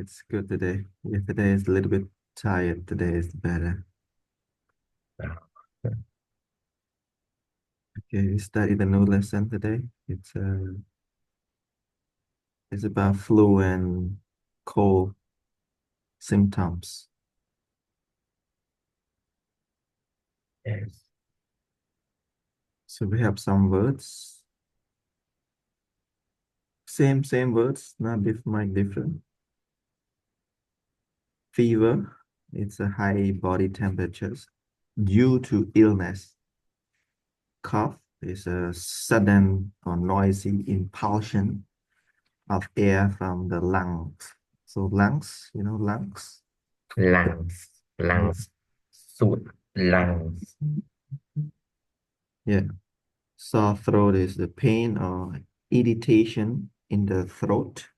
It's good today. Yesterday is a little bit tired. Today is better. Okay, we studied the new lesson today. It's about flu and cold symptoms. Yes. So we have some words. Same words, not might different. Fever, it's a high body temperatures due to illness. Cough is a sudden or noisy impulsion of air from the lungs. So lungs, lungs. Lungs, Yeah. lungs, suit, lungs, Yeah. Sore throat is the pain or irritation in the throat.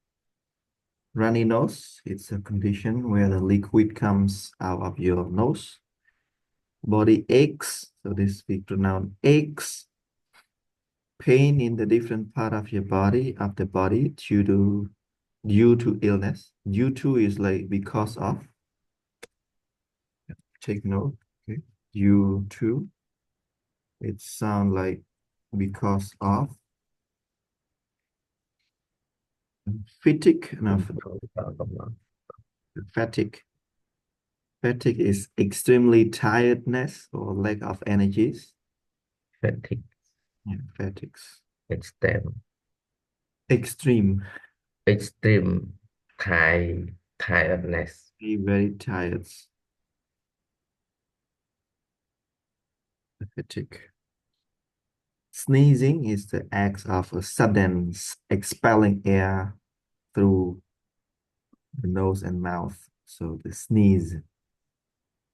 Runny nose, it's a condition where the liquid comes out of your nose. Body aches, so this we pronounce aches, pain in the different part of your body, due to illness. Due to is like because of. Take note. Okay. Due to, it sound like because of. Fatigue, no, fatigue. Fatigue is extremely tiredness or lack of energies. fatigue, Yeah, fatigues. extreme, Extreme, extreme tiredness, be very tired. Fatigue. Sneezing is the act of a sudden expelling air through the nose and mouth. So the sneeze.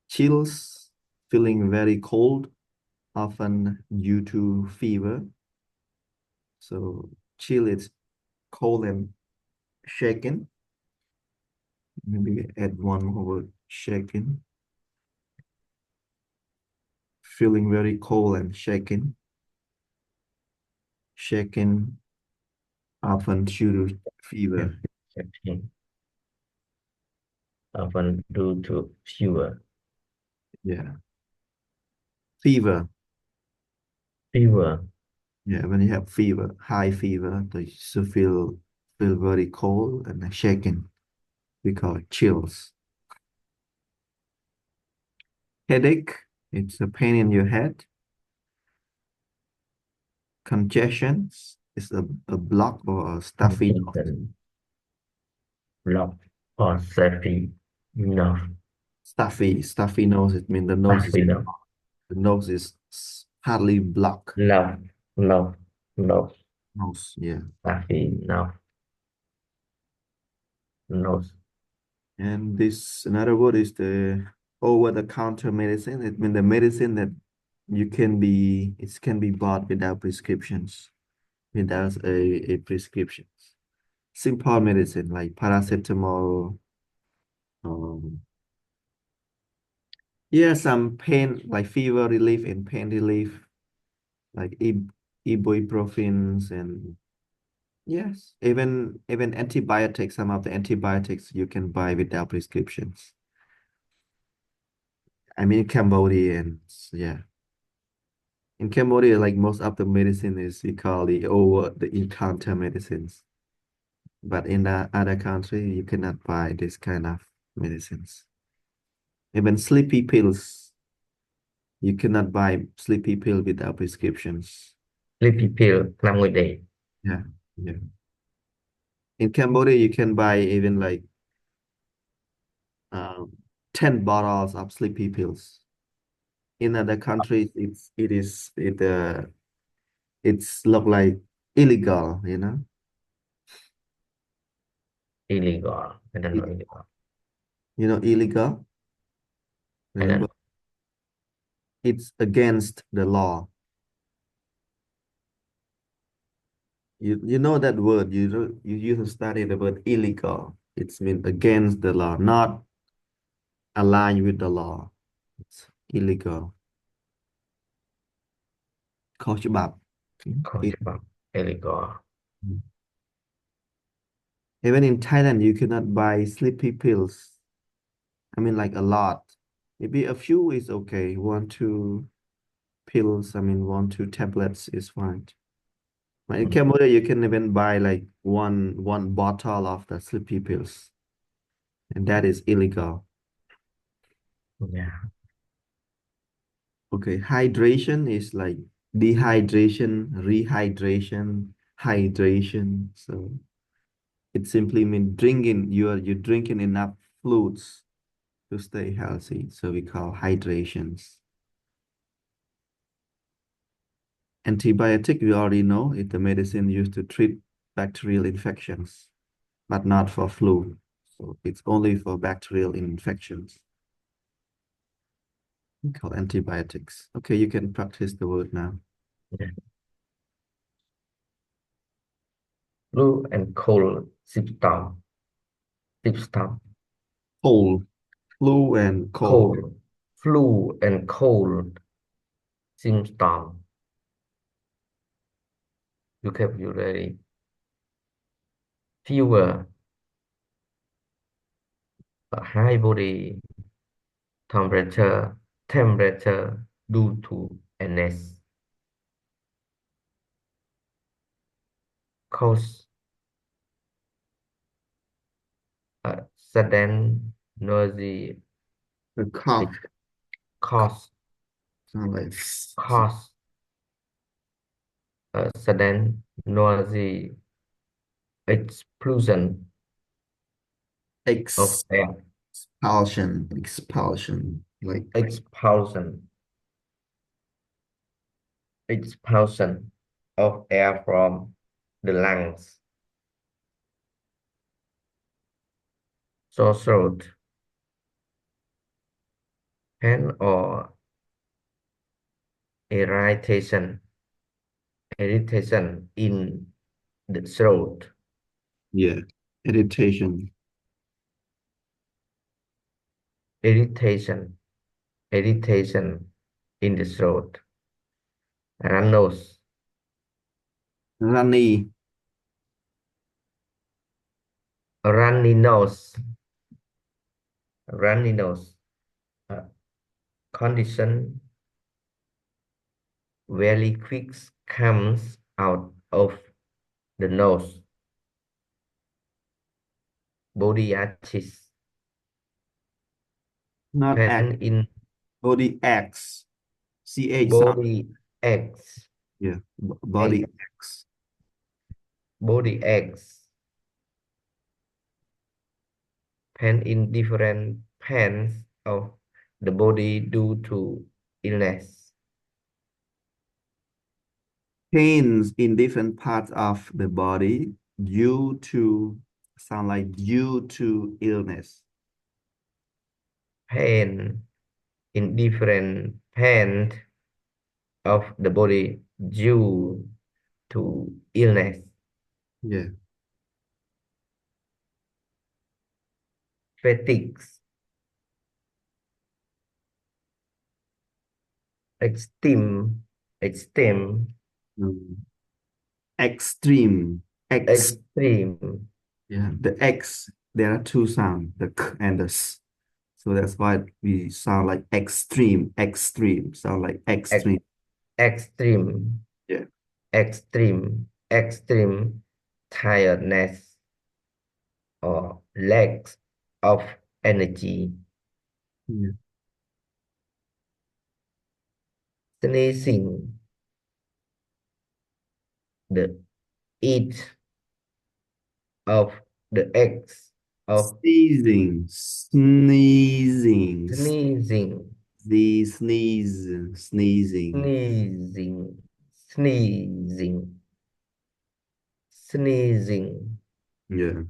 Chills, feeling very cold, often due to fever. So chill is cold and shaken. Maybe add one more word, shaken. Feeling very cold and shaken. Shaken, often due to fever. shaking, often due to fever, Yeah. Fever. fever, Yeah, when you have fever, high fever, you should feel very cold and shaken. We call it chills. Headache, it's a pain in your head. Congestion is a block or a stuffy nose. congestion, block, or stuffy, enough, Stuffy nose. It means stuffy enough, the nose is hardly blocked. love, love, love, Nose, yeah. stuffy enough, nose, And this another word is the over-the-counter medicine. It means the medicine that it can be bought without prescriptions, without a prescription. Simple medicine like paracetamol. Um, yeah, some pain like fever relief and pain relief, like ibuprofens and yes, even antibiotics. Some of the antibiotics you can buy without prescriptions. I mean Cambodia and yeah. In Cambodia, like most of the medicine is we call the over the encounter medicines. But in the other country, you cannot buy this kind of medicines. Even sleepy pills, you cannot buy sleepy pill without prescriptions. sleepy pill, 5 ngày day, Yeah, yeah. In Cambodia, you can buy even like um, 10 bottles of sleepy pills. In other countries, it's look like illegal. illegal, I don't know It- illegal, illegal. I don't Remember, it's against the law. You know that word. You used to study the word illegal. It's mean against the law, not aligned with the law. It's illegal. ខុសច្បាប់ ខុស It- ច្បាប់ illegal, Even in Thailand, you cannot buy sleepy pills. I mean, like a lot. Maybe a few is okay. One, two pills, I mean, one, two tablets is fine. But in Mm. Cambodia, you can even buy like one bottle of the sleepy pills, and that is illegal. Yeah. Okay, hydration is like dehydration, rehydration, hydration. So it simply means drinking, you're drinking enough fluids to stay healthy. So we call hydrations. Antibiotic, we already know, is the medicine used to treat bacterial infections, but not for flu. So it's only for bacterial infections. We call antibiotics. Okay, you can practice the word now. Yeah. Flu and cold symptom. Symptom. Cold, flu and cold. Cold. Flu and cold symptom. Vocabulary. Fever. High body temperature due to illness. Cause sudden nausea. The cough, Cause sound like cause sudden nausea. Explosion of air. expulsion, like Expulsion. Expulsion of air from the lungs. Sore throat. Pain or irritation. Irritation in the throat. yeah, irritation, Irritation. Irritation in the throat. Run nose. runny, Runny nose. Runny nose. Uh, condition where liquid comes out of the nose. Body arches. not X, Pain in body X, CH sound, body aches. yeah, Ache. body X. Body aches. Pain in different parts of the body due to illness. Pains in different parts of the body due to, sound like due to illness. Pain in different parts of the body due to illness. Yeah, Fatigue. Extreme. Extreme. mm. Extreme, X, Extreme. yeah, the X, there are two sounds, the K and the S. So that's why we sound like extreme, extreme, sound like Ex extreme. extreme. Yeah. Extreme. Extreme tiredness or lack of energy. Yeah. Sneezing, the eat of the eggs of Sneezing, sneezing, sneezing, the sneeze, sneezing. sneezing, sneezing, sneezing, Yeah.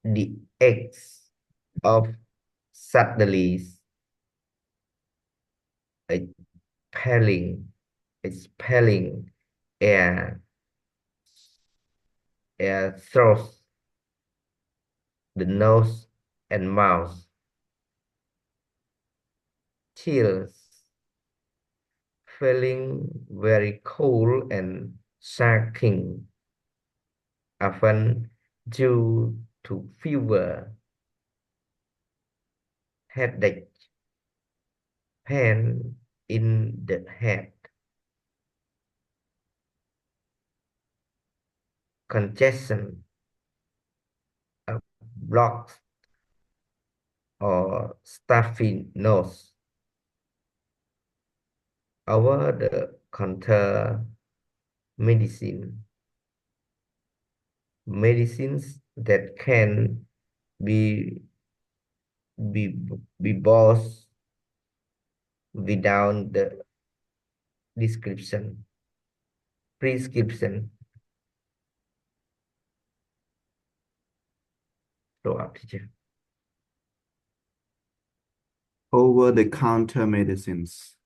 the eggs of suddenly expelling, expelling air, air through the nose and mouth. Chills, feeling very cold and shocking. often due to fever, headache, pain in the head, congestion, blocked or stuffy nose. Over the counter medicine, medicines that can be be be bought without the description prescription. Rồi up teacher. Over-the-counter medicines.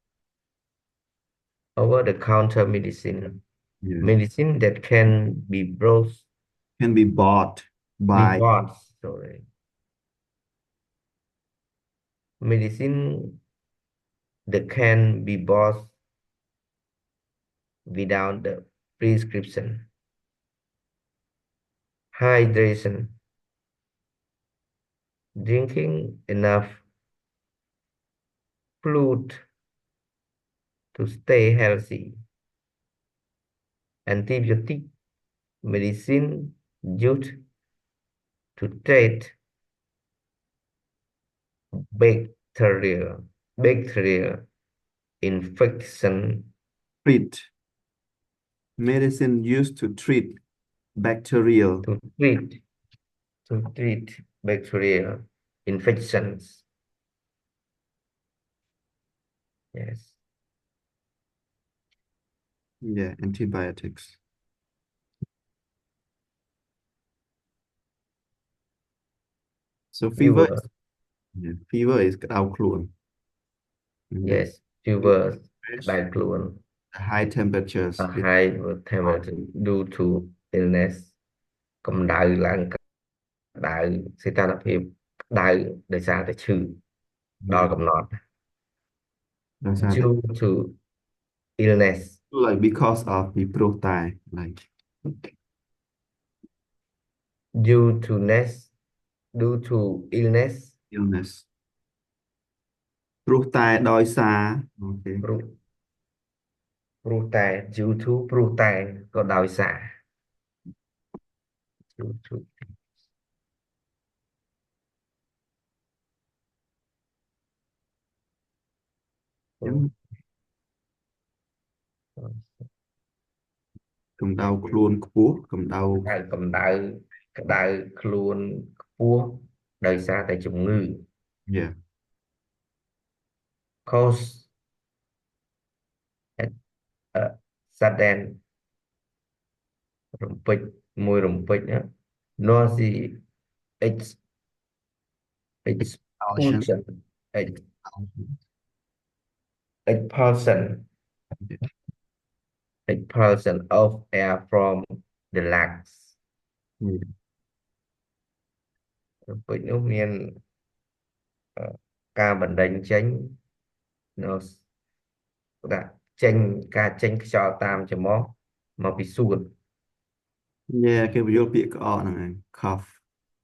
Over the counter medicine, Yeah. medicine that can be brought Can be bought be by bought, sorry, medicine that can be bought without the prescription. Hydration, drinking enough fluid to stay healthy. Antibiotic, medicine used to treat bacterial infection. treat. Medicine used to treat bacterial. to treat to treat bacterial infections. Yes. Yeah, antibiotics. So fever, Fever. yeah, fever is cái đauខ្លួន. And then Yes. Fever. stress, Đại luôn. high temperatures. A high temperature due to illness. កម្ដៅឡើងកម្ដៅសីតុណ្ហភាពក្ដៅដោយសារតែឈឺដល់ Yeah, កំណត់ ដោយសារតែ due to illness like because of ពីព្រោះតែ like due to ness due to illness illness ព្រោះតែដោយសារអូខេ ព្រោះព្រោះតែ due to ព្រោះតែក៏ដោយសារ due to អញ្ចឹងកម្ដៅខ្លួនខ្ពស់កម្ដៅកម្ដៅក្ដៅខ្លួនខ្ពស់ដោយសារតែជំងឺ yeah cause at a sudden រំពេចមួយរំពេចណា nausea ex Ocean expulsion ex expulsion expulsion of air from the lungs រំពេចនោះមានការបណ្ដេញចេញ nos ដាក់ចេញការចេញខ្យល់តាមច្រមុះមកពីសួត yeah គេបញ្យល់ពាក្យក្អកហ្នឹងឯង cough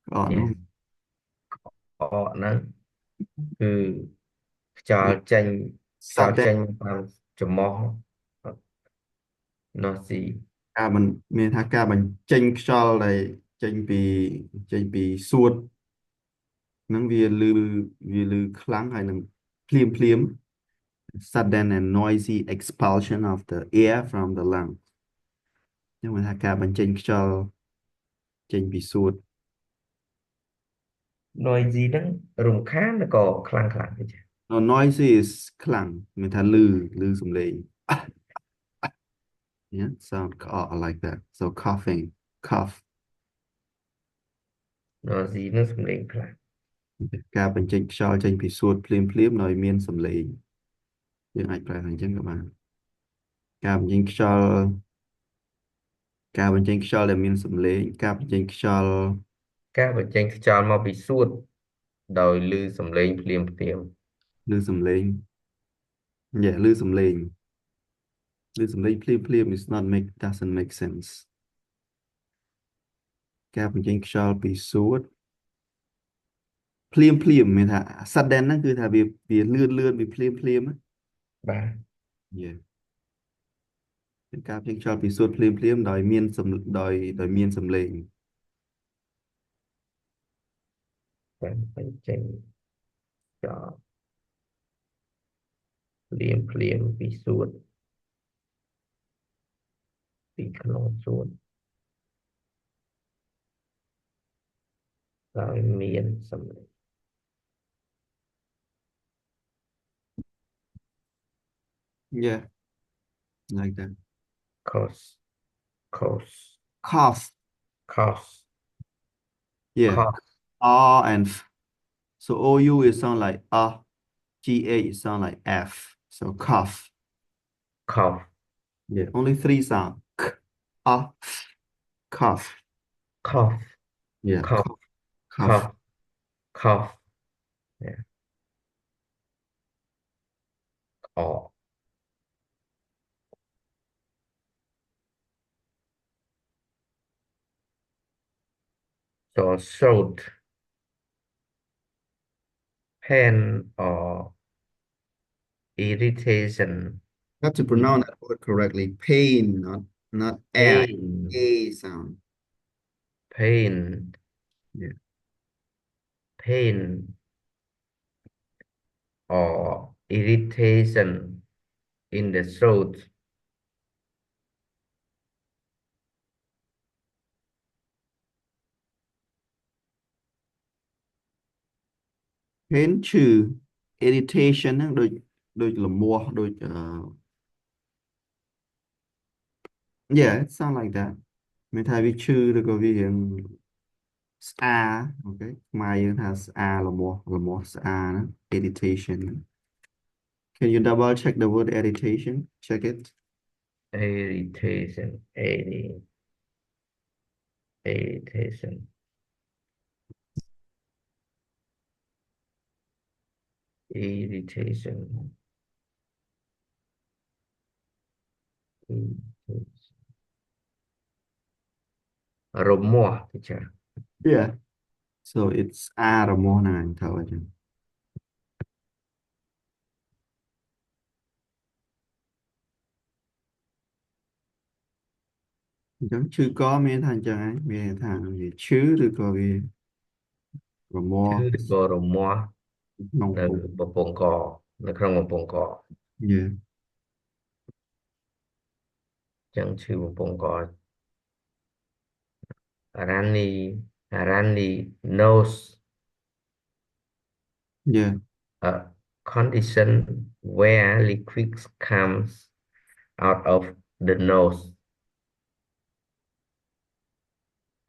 ក្អកនោះ Yes អកហ្នឹងគឺខ្យល់ចេញខ្យល់ចេញ sudden តាមច្រមុះនោះស៊ី ការមិនមានថាការបញ្ចេញខ្យល់ដែលចេញពីសួតហ្នឹងវាលឺខ្លាំងហើយនឹងភ្លាម sudden and noisy expulsion of the air from the lung ហ្នឹងមានថាការបញ្ចេញខ្យល់ចេញពីសួត noisy ហ្នឹងរំខានឬក៏ខ្លាំងទេចា no noisy is ខ្លាំងមានថាលឺសំឡេង yeah sound like that so coughing cough noisy ហ្នឹងសំឡេងខ្លាំង ការបញ្ចេញខ្យល់ចេញពីសួតភ្លាមដោយមានសំឡេងយើងអាចប្រើថាអញ្ចឹងក៏បានការបញ្ចេញខ្យល់ដែលមានសំឡេងការបញ្ចេញខ្យល់ ការបញ្ចេញខ្យល់មកពីសួតដោយឮសំឡេងភ្លាមឮសំឡេង yeah ឮសំឡេងភ្លាម is not make doesn't make sense ការបញ្ចេញខ្យល់ពីសួតភ្លាមមានថា sudden ហ្នឹងគឺថាវាលឿនវាភ្លាមណាបាទ Yeah เป็นការបញ្ចេញខ្យល់ពីសួតភ្លាមដោយមានដោយមានសំឡេងបានបញ្ចេញចោលភ្លាមពីសួតពីក្នុងសួតដោយមានសំឡេង Yeah like that cause cause cough cause Yeah cause R and F so OU is sound like GH sound like F so cough cough Yeah only three sound F cough cough Yeah cough cough cough cough เนี่ยออก so throat pain or irritation Have to in pronounce that word correctly. Pain, not air. pain A sound. pain Yeah. pain or irritation in the throat Pain ឈឺ irritation ហ្នឹងដូចលមាស់ដូចYeah it sound like that មានថាវាឈឺឬក៏វារៀងស្អាអូខេខ្មែរយើងថាស្អាលមាស់ស្អាហ្នឹង irritation ហ្នឹង Can you double check the word irritation check it irritation irritation irritation irritation រមាស់ទីចា Yeah so it's ស្អារមាស់ហ្នឹងឯងថាអញ្ចឹងឈឺកមានថាអញ្ចឹងឯងមានថាវាឈឺឬក៏វារមាឈឺស់ក៏រមាស់ក្នុងនៅពុក បំពង់កនៅក្នុងបំពង់កអ Yeah ញ្ចឹងឈឺបំពង់ក runny nose Yeah a condition where liquid comes out of the nose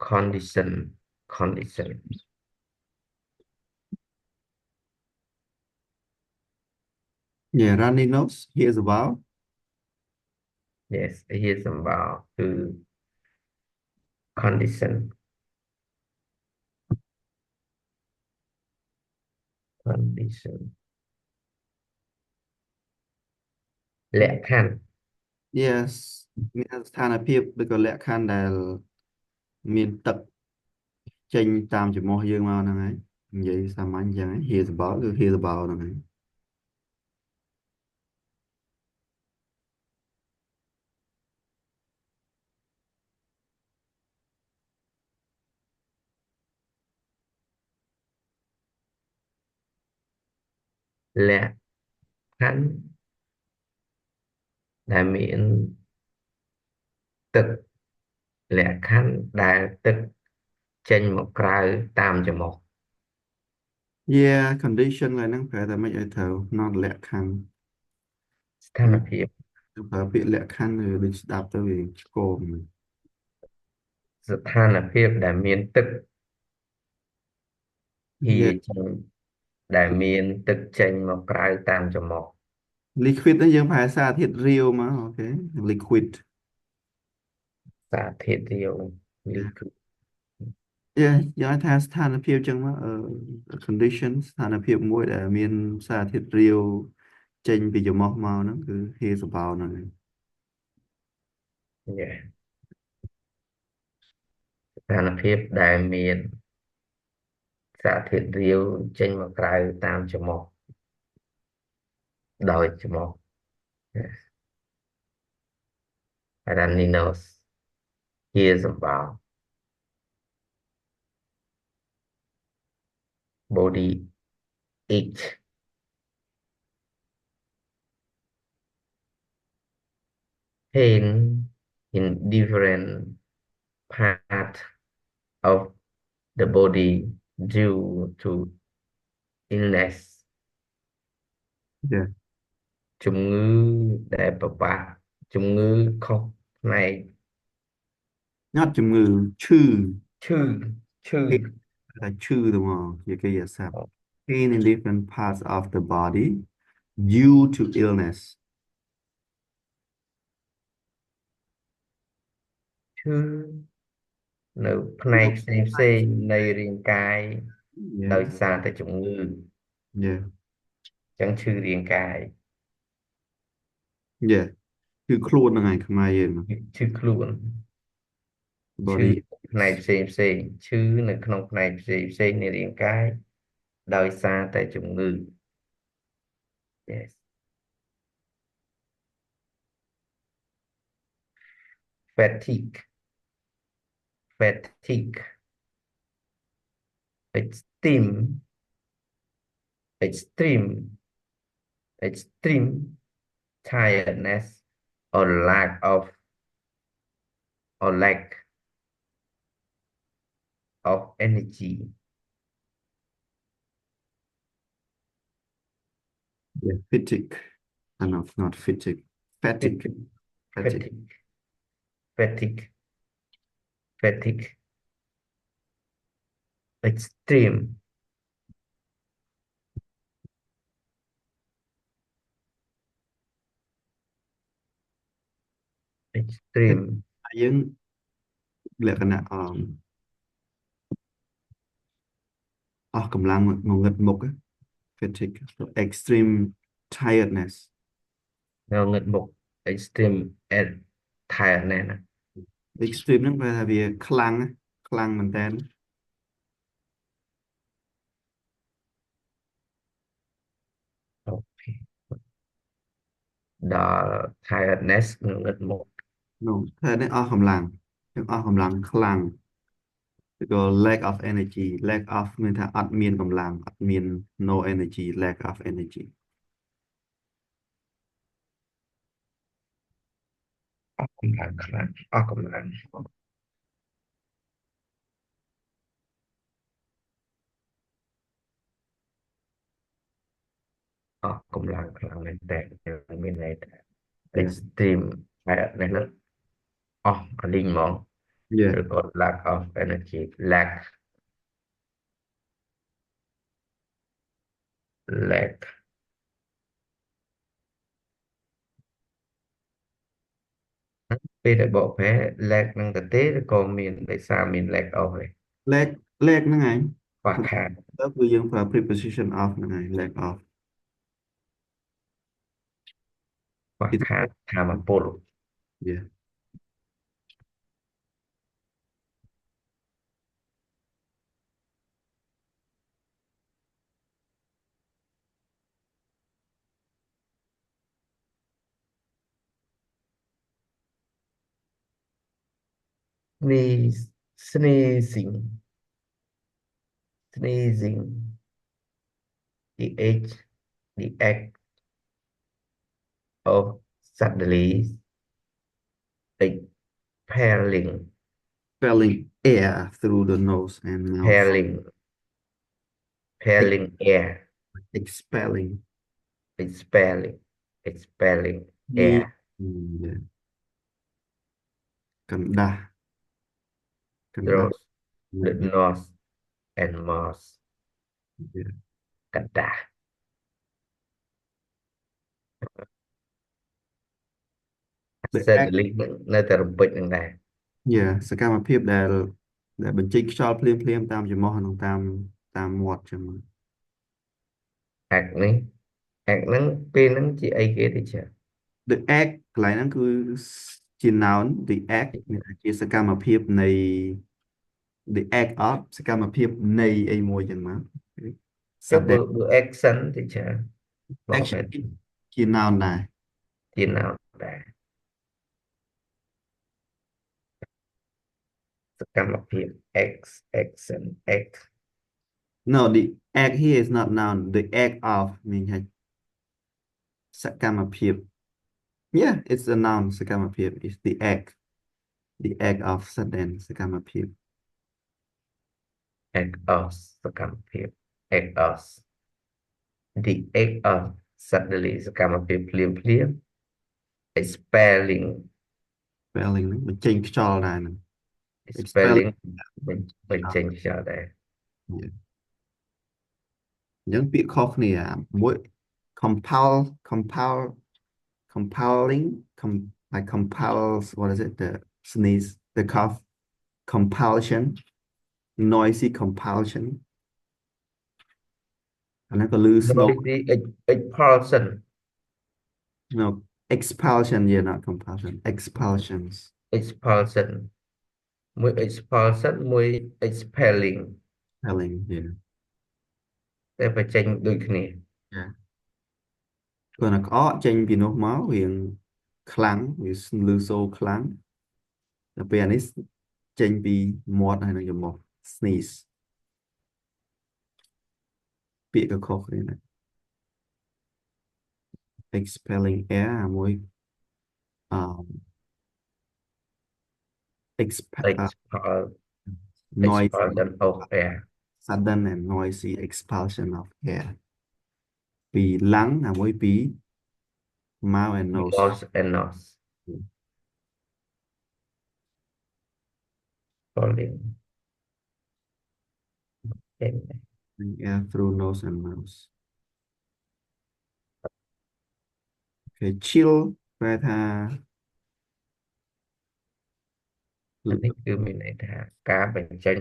condition Yeah, runny nose. Here's about. yes here's about គឺ condition condition លក្ខខណ្ឌ Yes មានស្ថានភាពឬក៏លក្ខខណ្ឌដែលមានទឹកចេញតាមច្រមុះយើងមកហ្នឹងហើយនិយាយសាមញ្ញចឹងហើយ Here's about គឺ here's about ហ្នឹងហើយលក្ខខណ្ឌដែលមានទឹកលក្ខខណ្ឌដែលទឹកចេញមកក្រៅតាមច្រមុះ Yeah condition ឡើយហ្នឹងប្រែតែមិនឲ្យត្រូវ not លក្ខខណ្ឌស្ថានភាព ប្រើពាក្យលក្ខខណ្ឌដូចស្ដាប់ទៅវាឆ្គងស្ថានភាពដែលមានទឹកហៀ Yeah ចេញដែលមានទឹកចេញមកក្រៅតាមច្រមុះ liquid ហ្នឹងយើងប្រែសារធាតុរាវមកអូខេ liquid សារធាតុរាវ Yeah liquid Yeah យើងអាចថាស្ថានភាពចឹងមកcondition ស្ថានភាពមួយដែលមានសារធាតុរាវចេញពីច្រមុះមកហ្នឹងគឺ here's about ហ្នឹងហើយ yeah ស្ថានភាពដែលមានសារធាតុរាវចេញមកក្រៅតាមច្រមុះដោយច្រមុះ Raninos ជាសម្បោរ body itch pain in different part of the body due to illness យ៉ា ជំងឺដែលប្របាក់ជំងឺខុសផ្នែក nhát chùm ngừ chư ឈឺឈឺ là chư đúng không vậy cái gì sao pain in different parts of the body due to illness ឈឺនៅផ្នែកផ្សេងផ្សេងនៃរាងកាយដោយ yeah សារតែជំងឺអ yeah ញ្ចឹងឈឺរាងកាយ yeah គឺខ្លួនហ្នឹងឯងខ្មែរយើងហ្នឹង ឈឺខ្លួន ឈឺ body ផ្នែកផ្សេងផ្សេងឈឺនៅក្នុងផ្នែកផ្សេងផ្សេងនៃរាងកាយដោយសារតែជំងឺ yes fatigue fatigue extreme extreme extreme tiredness or lack of energy yeah fatigue no not fatigue fatigue fatigue fatigue fatigue fatigue fatigue extreme extreme យើងលក្ខណៈអស់កម្លាំងងងឹតមុខ fatigue so extreme tiredness នៅងឹតមុខ extreme and tiredness ណា extreme ហ្នឹងប្រែថាវាខ្លាំងមែនតើ អូខេដល់ tiredness ងឹតមុខ no តែនេះអស់កម្លាំងយើងអស់កម្លាំងខ្លាំងឬក៏ lack of energy lack of មានថាអត់មានកម្លាំងអត់មាន no energy lack of energy អស់កម្លាំងខ្លាំងអស់កម្លាំងអស់កម្លាំងខ្លាំងមែនតើមានន័យថា yeah extreme tiredness ហ្នឹងអស់អាលីងហ្មង yeah ឬក៏ lack of energy lack ពេលដែលបកប្រែ lack នឹងទៅទេឬក៏មានដោយសារមាន lack of ទេ lack lack ហ្នឹងឯងខ្វះខាត ទៅគឺយើងប្រើ preposition of ហ្នឹងឯង lack of ខ្វះខាតធម៌ពល yeah នេះ sneezing sneezing the age the act of suddenly expelling expelling air through the nose and mouth expelling Ex- expelling air expelling expelling expelling ញី air yeah កណ្ដាស់ through the nose and mouth yeah កណ្ដាស់ the act suddenly នៅតែរំពេចនឹងដែរ yeah សកម្មភាពដែលបញ្ចេញខ្យល់ភ្លាមតាមច្រមុះនិងតាមមាត់ចឹង act នេះ act ហ្នឹងពេលហ្នឹងជាអីគេទៅចា the act កន្លែងហ្នឹងគឺជា noun the act មានថាជាសកម្មភាពនៃ the act of សកម្មភាពនៃអីមួយចឹងមក ចុះបើ sudden បើ action ទីច្រើនបក action មែនជា noun ដែរ ជាណៅដែរសកម្មភាព X action X no the act here is not noun the act of មានថាសកម្មភាព yeah it's a noun សកម្មភាព is the act of sudden សកម្មភាព X of សកម្មភាព X of the X of suddenly សកម្មភាពភ្លាមភ្លាម expelling spelling ហ្នឹងបញ្ចេញខ្យល់ដែរហ្នឹង expelling expelling បញ្ចេញខ្យល់ដែរ yeah. អញ្ចឹងពាក្យខុសគ្នាមួយ compel compel compelling like compels what is it the sneeze the cough compulsion noisy compulsion អាហ្នឹងក៏លឺ snow noisy expulsion no expulsion yeah not compulsion expulsions expulsion មួយ expulsion មួយ expelling spelling yeah តែបញ្ចេញដូចគ្នា yeah គាត់ណាក្អកចេញពីនោះមកវាខ្លាំងវាលឺសូរខ្លាំងដល់ពេលអានេះចេញពីមាត់ហើយនឹងច្រមុះ sneeze ពាក្យក៏ខុសគ្នាដែរ expelling air មួយ expel noise expulsion of air sudden and noisy expulsion of air ពី lung មួយពី mouth and nose nose and nose falling air through nose and mouth អូខេ chill ប្រែថា អានេះគឺមានន័យថាការបញ្ចេញ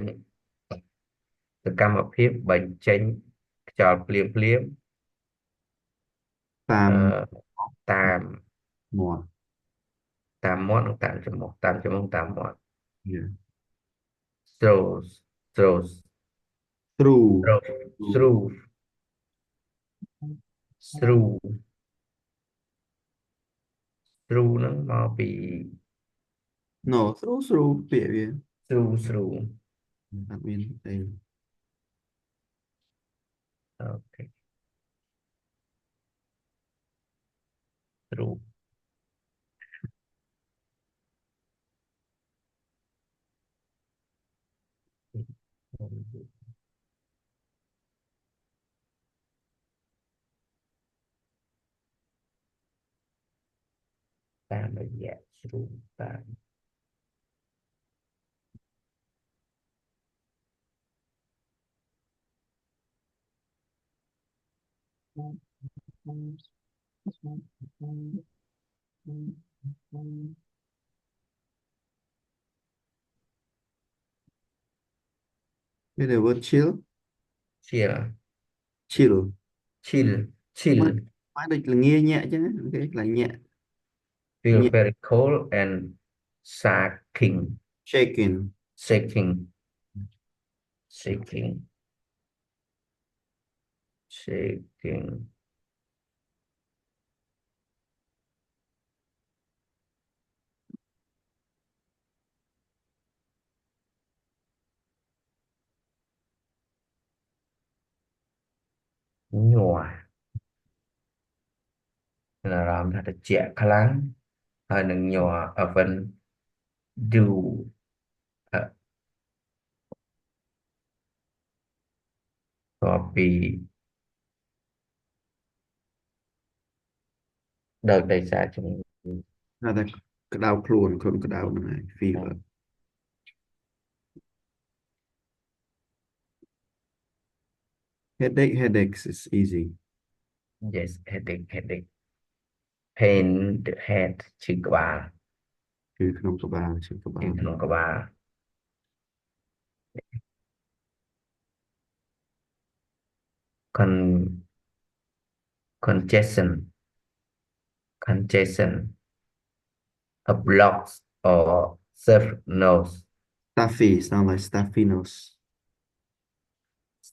សកម្មភាពបញ្ចេញខ្យល់ភ្លាមភ្លាមតាមតាមមាត់ តាមមាត់និងតាមច្រមុះតាមច្រមុះតាមមាត់ yeah. throws throws through throw through through through ហ្នឹងមកពី no through ពាក្យវា through through អត់មានអី អូខេ through តាមរយៈ through តាម Biết the word chill chill chill chill mà chill phải được là nghe nhẹ chứ cái là nhẹ feel nhẹ very cold and shaking shaking shaking shaking shaking nhòa មានអារម្មណ៍ថាត្រជាក់ខ្លាំងហើយនឹងញ័រ oven do តពីដោយសារជំងឺ là ta cái đau khuôn không cái đau này fever headaches is easy yes headache headache pain the head ឈឺក្បាល chứ không có ba chứ có ឈឺ ba ក្នុងក្បាល con congestion congestion a block or surf nose Staffy sound like staffinos.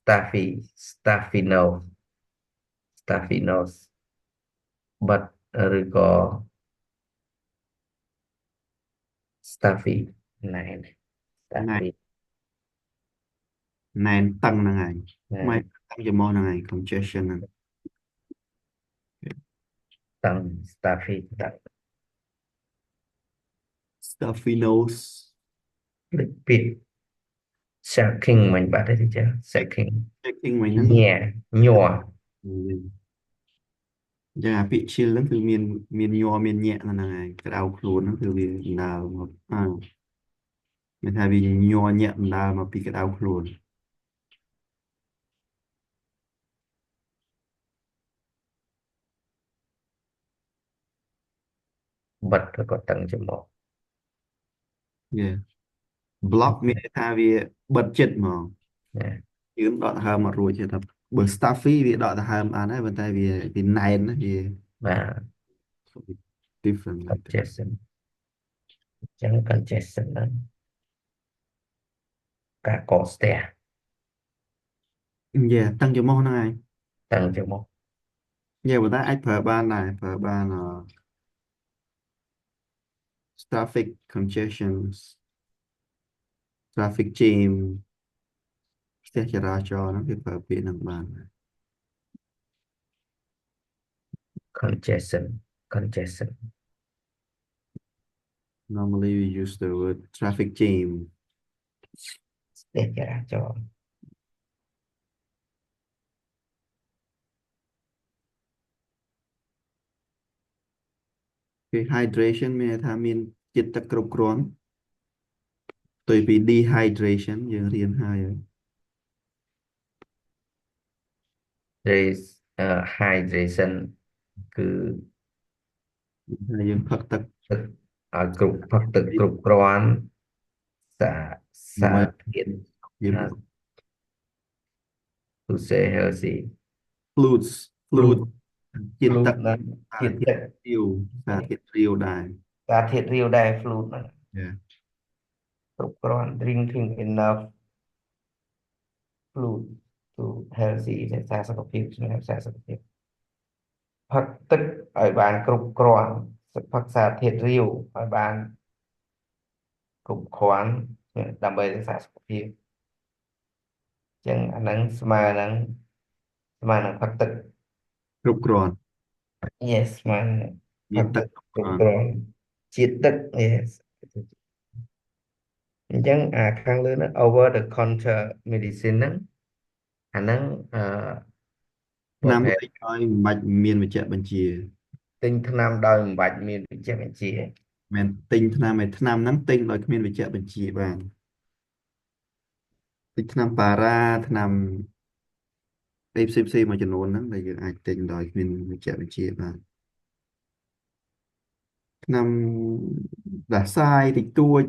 Staffy Staphylos Staphylos បិទឬក៏ Staffy ណែន ណែ Staffy ណែនតឹងហ្នឹងឯងណែនខ្មែរតឹងច្រមុះហ្នឹងឯង congestion ហ្នឹង តឹង Staffy តឹង staffinos ដូចពាក្យ shaking មិនបាត់ទេចា shaking checking វិញហ្នឹងញ៉ាញ័រយ៉ាងអាពាក្យ chill ហ្នឹងគឺមានញ័រមានញាក់នៅហ្នឹងឯងក្តៅខ្លួនហ្នឹងគឺវាដំណើរមកមានថាវាញ័រញាក់ដំណើរមកពីក្តៅខ្លួន បិទឬក៏តឹងច្រមុះ yeah block មានន័យថាវាបិទចិត្តហ្មងណា យើងដកដង្ហើមមករួចទេតែបើ stuffy វាដកដង្ហើមបានហើយប៉ុន្តែវាណែនណាវា បាទ different like that congestion អញ្ចឹង congestion ហ្នឹងការកកស្ទះ yeah តឹងច្រមុះហ្នឹងឯង តឹងច្រមុះ yeah ប៉ុន្តែអាចប្រើបានដែរប្រើបានtraffic congestions traffic jam ផ្ទះចរាចរណ៍ហ្នឹងគេប្រើពាក្យហ្នឹងបាន congestion congestion normally we use the word traffic jam ស្ទះចរាចរណ៍ គេ hydration មានន័យថាមានជាតិទឹកគ្រប់គ្រាន់ផ្ទុយពី dehydration យើងរៀនហើយ raise hydration គឺ ហើយយើងផឹកទឹកទឹកឲ្យគ្រប់ផឹកទឹកគ្រប់គ្រាន់សារដើម្បីធាតុយើង to stay healthy fluids fluid fluid ជាតិ fluid ទឹកហ្នឹងសារធាតុជាតិទឹក រាវសារធាតុរាវដែរ សារធាតុរាវដែរ fluid ហ្នឹង Yeah គ្រប់គ្រាន់ drinking enough fluid to healthy រក្សាសុខភាពជំនួយរក្សាសុខភាពផឹកទឹកឲ្យបានគ្រប់គ្រាន់ផឹកសារធាតុរាវឲ្យបានគ្រប់គ្រាន់ដើម្បីរក្សាសុខភាពអញ្ចឹងអាហ្នឹងស្មើនឹងផឹកទឹក គ្រប់គ្រាន់ yes ស្មើនឹងផឹមានទឹកកទឹកគ្រប់គ្រាន់គ្រប់គ្រាន់ជាតិទឹក yes អញ្ចឹងអាខាងលើហ្នឹង over the counter medicine ហ្នឹងអាហ្នឹងប្រឆ្នាំភេទលេខឲ្យមិនបាច់មានវេជ្ជបញ្ជាទិញថ្នាំដោយមិនបាច់មានវិជ្ជាបញ្ជាមិនមែនទិញថ្នាំឯថ្នាំហ្នឹងទិញដោយគ្មានវេជ្ជបញ្ជាបានទិញថ្នាំប៉ារ៉ាថ្នាំអីផ្សេងមួយចំនួនហ្នឹងដែលយើងអាចទិញដោយគ្មានវេជ្ជបញ្ជាបានថ្នាំដាសាយតិចតួច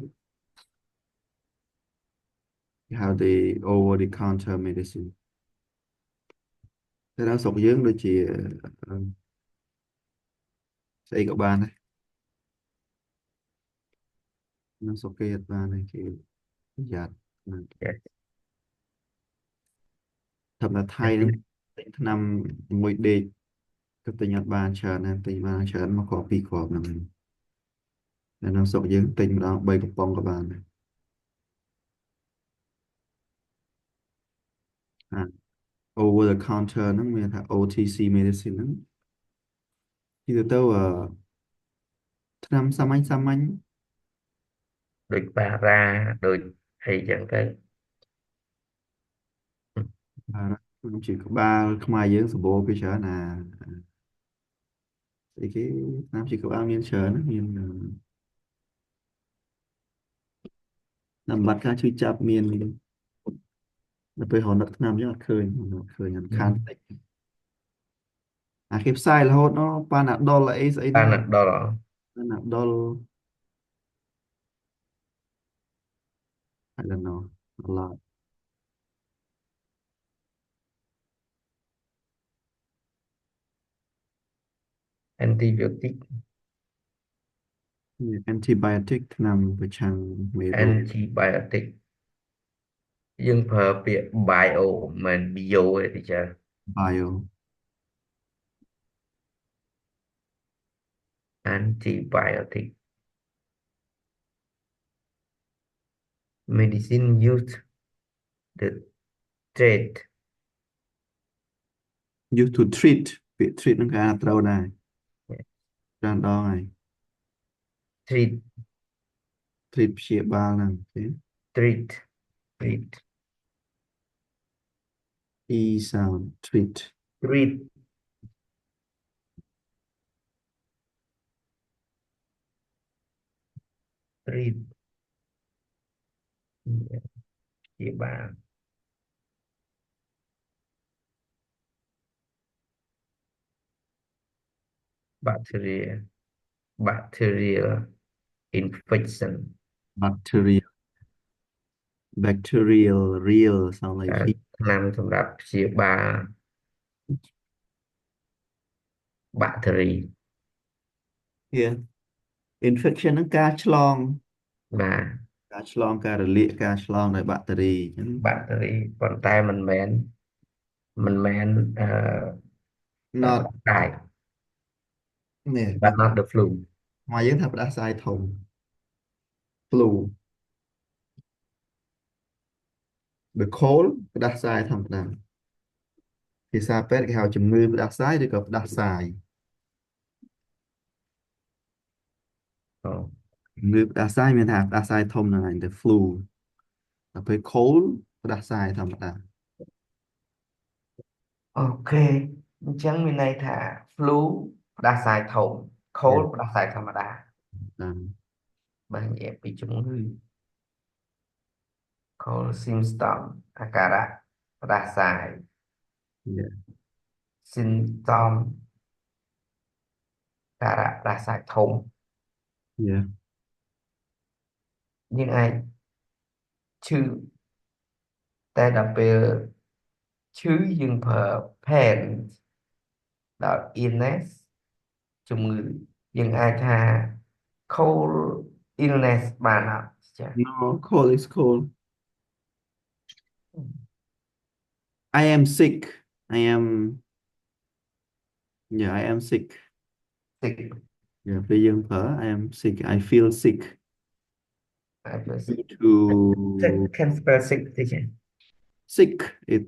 គេហៅថា over the counter medicine តែនៅស្រុកយើងដូចជាអឺស្អីក៏បានដែរនៅស្រុកគេអត់បានទេគេប្រយ័ត្នណា yes ធម្មតាថៃហ្នឹងទិញថ្នាំមួយដេកក៏ទិញអត់បានច្រើនណាទិញបានច្រើនមកគ្រាប់ពីរគ្រាប់ហ្នឹងហើយតែនៅស្រុកយើងទិញម្ដង3កំប៉ុងក៏បានដែរអា over the counter ហ្នឹងមានថា OTC medicine ហ្នឹងគឺទៅថ្នាំសាមញ្ញដូចប៉ារ៉ាដូចអីចឹងទៅបាទខ្ញុំជាក្បាលខ្មែរយើងសម្បូរពីច្រើនស្អីគេថ្នាំជាក្បាលមានច្រើនណាមានតាមបាត់ការឈឺចាប់មាននៅពេលរហូតថ្នាំយើងអត់ឃើញអត់ខានតិចអាគេផ្សាយរហូតប៉ាណាដុលអីស្អីហ្នឹង ប៉ាណាដុល ប៉ាណាដុល I don't know a lot antibiotic Yeah, antibiotic ថ្នាំប្រឆាំងមេរោគ antibiotic យើងប្រើពាក្យ bio មិន bio ទេ teacher bio antibiotic medicine used the treat used to treat ពាក្យ treat នឹងគេអាចត្រូវដែរច្រើនដងហើយ treat treat ព្យាបាលហ្នឹងអូខេ treat treat e sound treat treat treat ព្យាបាល bacteria bacterial infection bacteria bacterial real sound តែ like he ថ្នាំសម្រាប់ព្យាបាល bacteria yeah infection ហ្នឹងការឆ្លងបាទ ការឆ្លងការរលាកការឆ្លងដោយបាក់តេរីអញ្ចឹង bacteria ប៉ុន្តែមិនមែនnot តែ នេះ but not the flu មកយើងថាផ្ដាសាយធំ flu the cold ផ្ដាសាយធម្មតាភាសាពេទ្យគេហៅជំងឺផ្ដាសាយឬក៏ផ្ដាសាយជំងឺផ្ដាសាយមានថាផ្ដាសាយធំហ្នឹងឯង the flu ដល់ពេល cold ផ្ដាសាយធម្មតា អូខេអញ្ចឹងមានន័យថា flu ផ្ដាសាយធំ yeah cold ផ្ដាសាយធម្មតា um, បើនិយាយពីជំងឺ cold symptom អាការៈផ្ដាសាយ yeah symptom អាការៈផ្ដាសាយធំ yeah យើងអាចឈឺតែដល់ពេលឈឺយើងប្រើ pain ដល់ illness ជំងឺយើងអាចថា cold illness បានអត់ចា៎ no cold is cold I am sick I am yeah I am sick sick yeah ពេលយើងប្រើ I am sick I feel sick I feel sick due to can spell sick ទេចា៎ sick it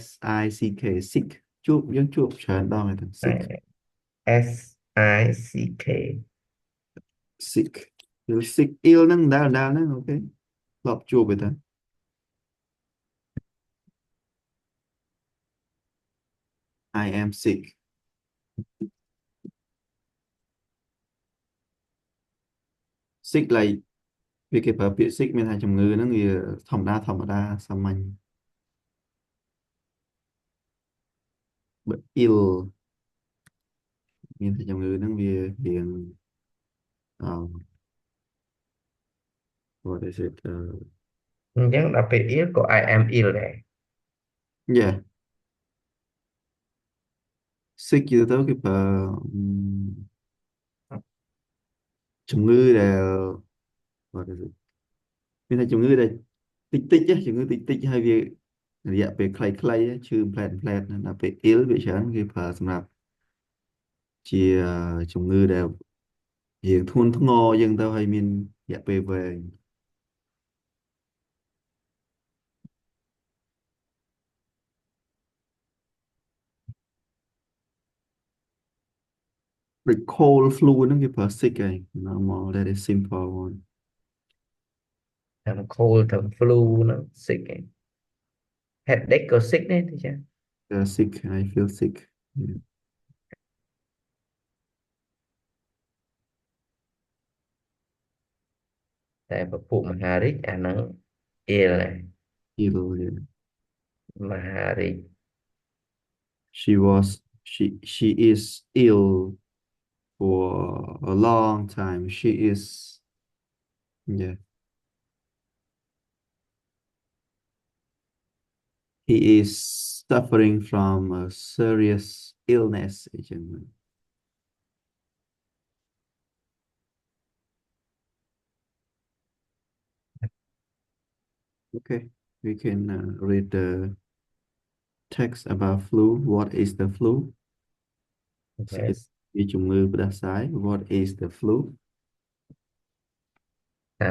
S I C K sick ជួបយើងជួបច្រើនដងហើយថា sick S I C K sick feel sick ill ហ្នឹងដដែលហ្នឹងអូខេធ្លាប់ជួបហើយតា I am sick sick like វាគេប្រើពាក្យ sick មានថាជំងឺហ្នឹងវាធម្មតាសាមញ្ញបើ ill មានថាជំងឺហ្នឹងវារៀងwhat is it អញ្ចឹងដល់ពេល ill ក៏ I am ill ដែរ yeah sick យូរទៅគេប្រើជំងឺដែល what is it មានថាជំងឺដែលតិចជំងឺតិចហើយវារយៈពេលខ្លីឈឺផ្លែតណាដល់ពេល ill វាច្រើនគេប្រើសម្រាប់ជាជំងឺដែលរៀងធ្ងន់ធ្ងរយើងទៅហើយមានរយៈពេលវែង the cold flu ហ្នឹងគេប្រើ sick ហើយ normal that is simple one ទាំង cold ទាំង flu ហ្នឹង sick ឯង headache ក៏ sick ដែរទេចា៎ sick I feel sick yeah. តែពពួកមហារីកអាហ្នឹង ill ដែរ ill yeah. មហារីក she is ill for a long time she is yeah he is suffering from a serious illness អីចឹង Okay, we can read the text about flu. What is the flu? So it's Yes. ជាជំងឺផ្ដាសាយ What is the flu? តើ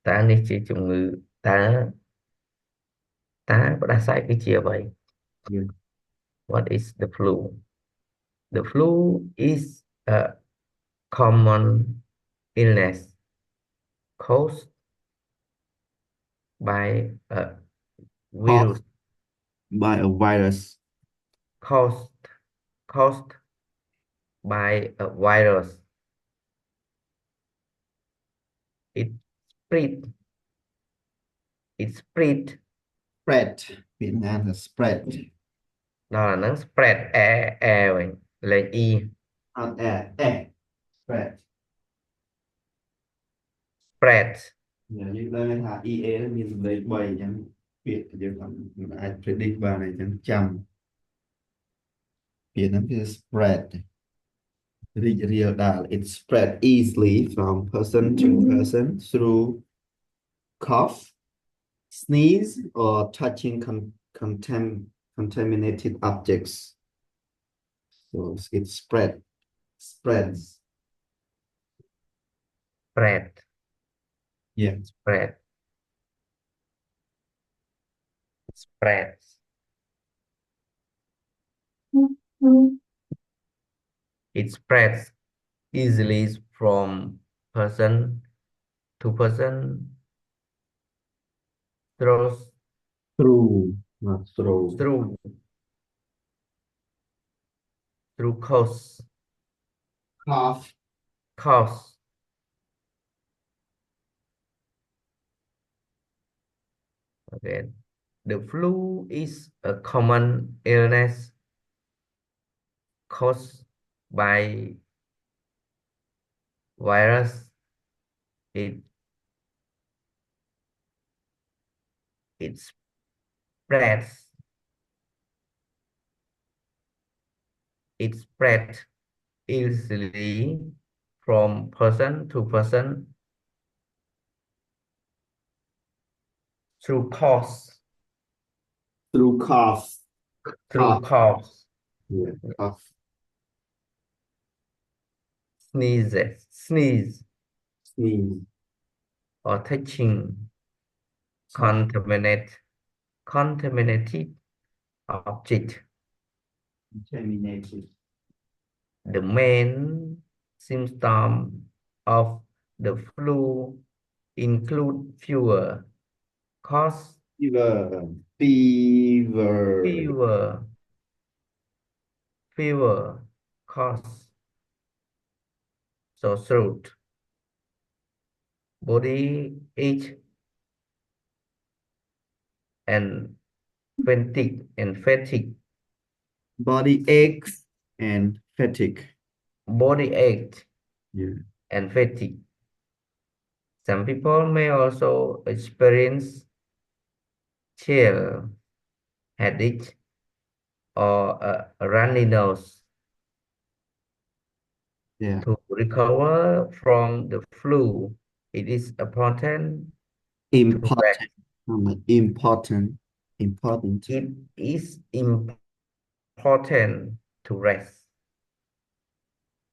តើនេះជាជំងឺតើផ្ដាសាយគឺជាអ្វី Yeah. What is the flu? The flu is a common illness caused by a Caused virus by a virus. caused caused by a virus. It spread it spread Spread. Việt Nam là spread. đó là nó spread vậy lên y On air. Spread. spread Giờ như đây là IE nó nhìn lấy 3 chẳng Việt giờ còn ai predict vào này chẳng trăm Việt Nam is spread. Real dial. It spread easily from person to person through cough, sneeze, or touching contaminated objects. So it spreads. spread Yeah. spread spread it spreads easily from person to person through Through, not through. through through Cough. cause. Okay. The flu is a common illness caused by virus. It it spreads it spreads easily from person to person through coughs, Through cough. through Cough. coughs, Yeah. Cough. sneeze, Sneeze. or touching Soft. contaminated object. Contaminated. The main symptom of the flu include cough, Fever. Fever. fever, fever, cough, sore throat, body ache, and fatigue. Body aches and fatigue. Body ache Yeah. and fatigue. Some people may also experience chill, headache, or a runny nose. Yeah. To recover from the flu, it is important to rest. Important. Important. Important. It is important to rest.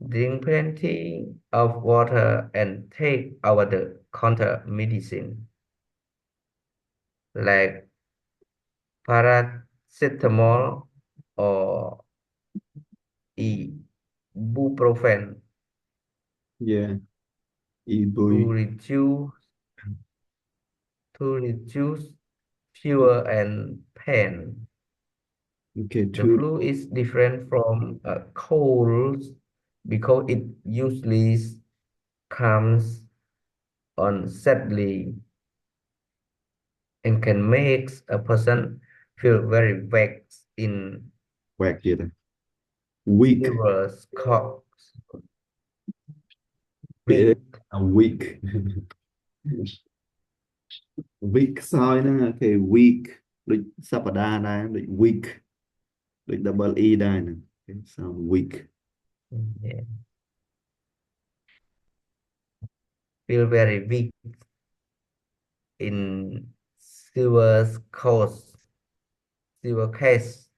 Drink plenty of water and take over-the-counter medicine like paracetamol or ibuprofen Yeah. to Ibui. reduce fever and pain. Okay. The Two. flu is different from a cold because it usually comes on suddenly and can make a person feel very weak in Quack here. Weak. fevers, coughs, Yeah. weak. A weak. Weak sao nữa. Okay. Weak.ដូចសប្តាហ៍ដែរដូច weak ដូច double E ដែរហ្នឹង Okay, sound weak. Yeah. Feel very weak in Silver cause, silver case,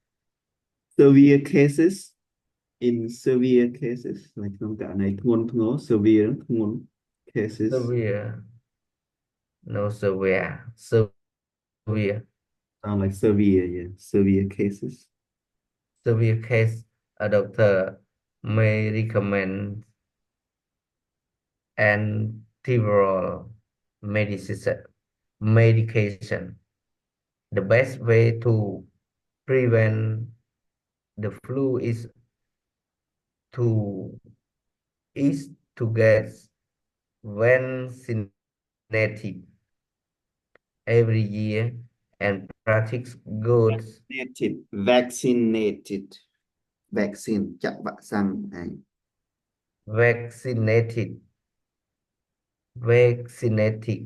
severe cases in severe cases នៅក្នុងករណីធ្ងន់ធ្ងរ severe ធ្ងន់ cases severe, no severe, severe, sound like severe yeah severe cases severe case. A doctor may recommend antiviral medicine, medication. The best way to prevent the flu to is to get vaccinated every year and practice good vaccinated vaccine ចាក់វ៉ាក់សាំងឯង vaccinated vaccinated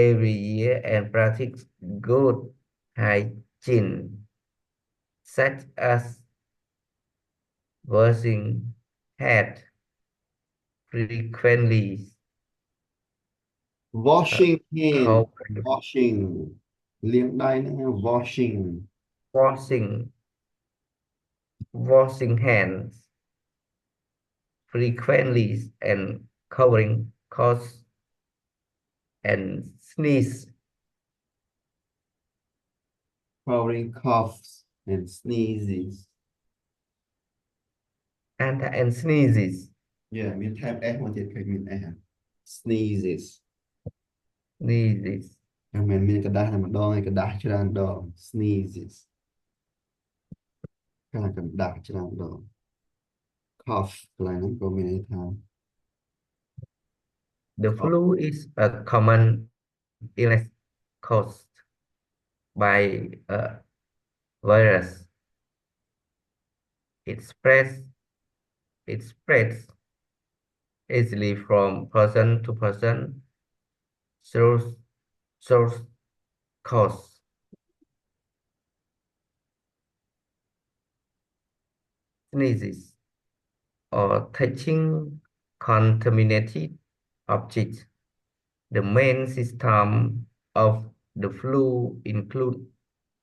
every year and practice good hygiene such as washing hands frequently, uh, washing hand covering, washing លាងដៃហ្នឹង washing washing washing hands frequently and covering coughs and sneeze covering coughs and sneezes and sneezes yeah មានថែម s មកទៀតឃើញមាន s ហ่ะ sneezes sneezes តែមិនមានកระดาษតែម្ដងឯងกระดาษច្រើនដង sneezes ខាងកระดาษច្រើនដង cough កន្លែងហ្នឹងក៏មានន័យថា The cough flu is a common illness caused by a virus. It spreads it spreads easily from person to person through source cause sneezes or touching contaminated objects. The main symptom of the flu include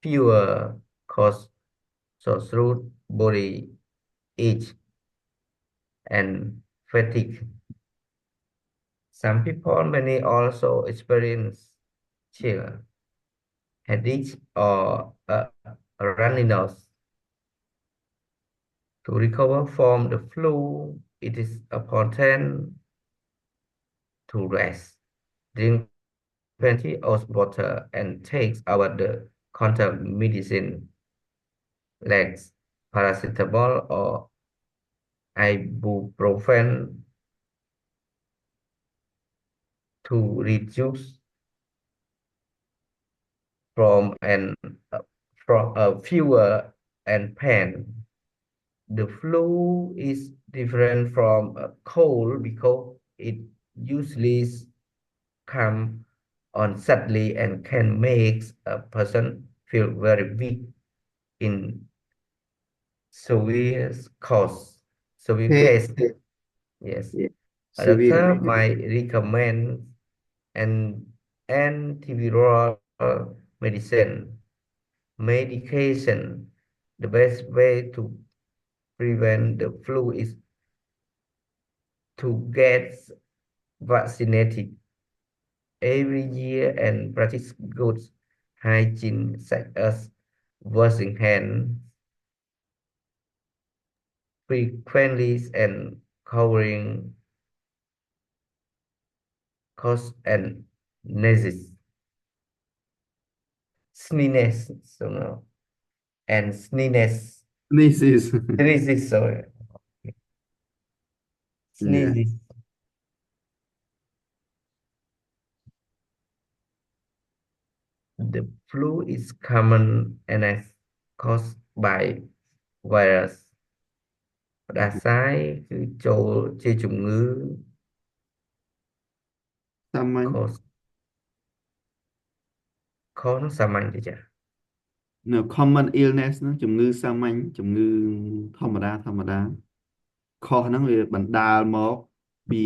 fever, cough, sore throat, body ache, and fatigue. Some people may also experience chill, headache, or a runny nose. To recover from the flu, it is important to rest, drink plenty of water, and take over the counter medicine like paracetamol or ibuprofen to reduce from and from fever and pain. The flu is different from a cold because it usually come on suddenly and can make a person feel very weak in severe cause, severe okay case. Yes. yeah A severe doctor might recommend an antiviral medicine, medication. The best way to prevent the flu is to get vaccinated every year and practice good hygiene such as washing hands frequently and covering coughs and sneezes. Sneezes, so no, and sneezes. sneezes Sneezes, sorry. yeah Sneezes. The flu is common and is caused by virus. ផ្ដាសាយគឺចូលជាជំងឺ សាមញ្ញ cause cause នោះសាមញ្ញទេចា នៅ common illness ហ្នឹងជំងឺសាមញ្ញជំងឺធម្មតាខុសហ្នឹងវាបណ្ដាលមកពី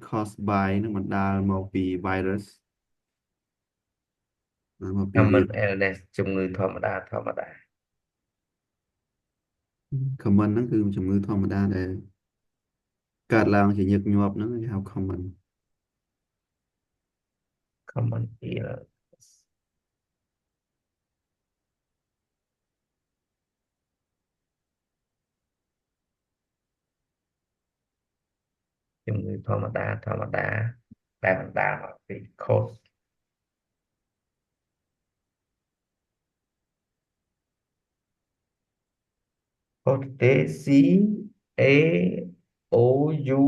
cause by ហ្នឹងបណ្ដាលមកពី virus Mà bị virus. common illness ជំងឺធម្មតា common ហ្នឹងគឺជំងឺធម្មតាដែលកើតឡើងជាញឹកញាប់ហ្នឹងគេហៅ common common illness ជំងឺធម្មតាដែលបណ្ដាលមកពី cause cause ទេ C A O U